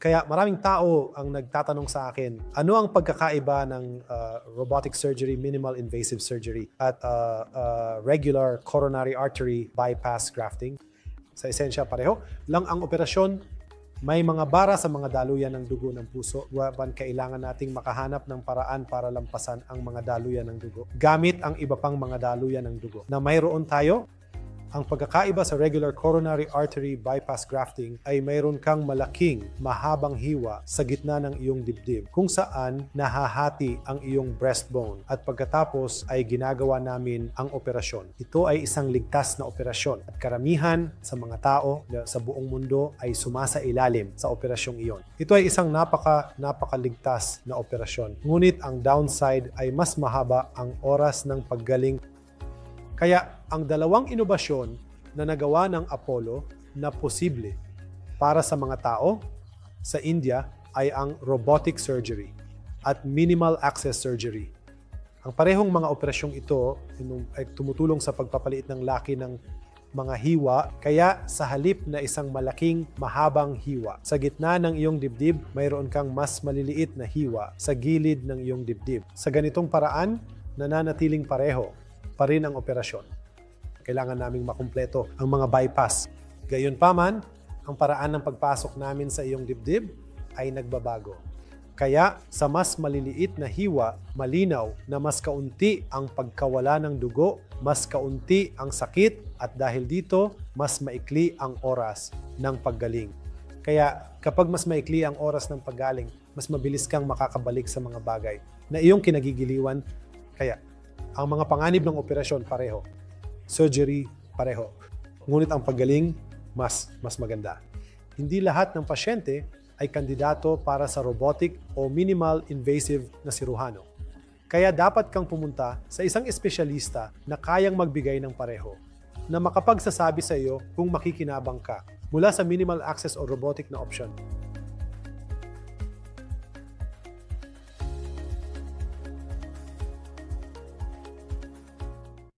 Kaya maraming tao ang nagtatanong sa akin, ano ang pagkakaiba ng robotic surgery, minimal invasive surgery at regular coronary artery bypass grafting? Sa esensya, pareho lang ang operasyon. May mga bara sa mga daluyan ng dugo ng puso. Kailangan nating makahanap ng paraan para lampasan ang mga daluyan ng dugo gamit ang iba pang mga daluyan ng dugo na mayroon tayo. Ang pagkakaiba sa regular coronary artery bypass grafting ay mayroon kang malaking, mahabang hiwa sa gitna ng iyong dibdib kung saan nahahati ang iyong breastbone at pagkatapos ay ginagawa namin ang operasyon. Ito ay isang ligtas na operasyon at karamihan sa mga tao sa buong mundo ay sumasailalim sa operasyong iyon. Ito ay isang napakaligtas na operasyon. Ngunit ang downside ay mas mahaba ang oras ng paggaling. Kaya ang dalawang inobasyon na nagawa ng Apollo na posible para sa mga tao sa India ay ang robotic surgery at minimal access surgery. Ang parehong mga operasyong ito ay tumutulong sa pagpapaliit ng laki ng mga hiwa, kaya sa halip na isang malaking mahabang hiwa sa gitna ng iyong dibdib, mayroon kang mas maliliit na hiwa sa gilid ng iyong dibdib. Sa ganitong paraan, nananatiling pareho pa rin ang operasyon. Kailangan naming makumpleto ang mga bypass. Gayunpaman, ang paraan ng pagpasok namin sa iyong dibdib ay nagbabago. Kaya sa mas maliliit na hiwa, malinaw na mas kaunti ang pagkawala ng dugo, mas kaunti ang sakit at dahil dito, mas maikli ang oras ng paggaling. Kaya kapag mas maikli ang oras ng paggaling, mas mabilis kang makakabalik sa mga bagay na iyong kinagigiliwan. Kaya ang mga panganib ng operasyon pareho. Surgery pareho. Ngunit ang paggaling mas maganda. Hindi lahat ng pasyente ay kandidato para sa robotic o minimal invasive na siruhano. Kaya dapat kang pumunta sa isang espesyalista na kayang magbigay ng pareho, na makapagsasabi sa iyo kung makikinabang ka mula sa minimal access o robotic na option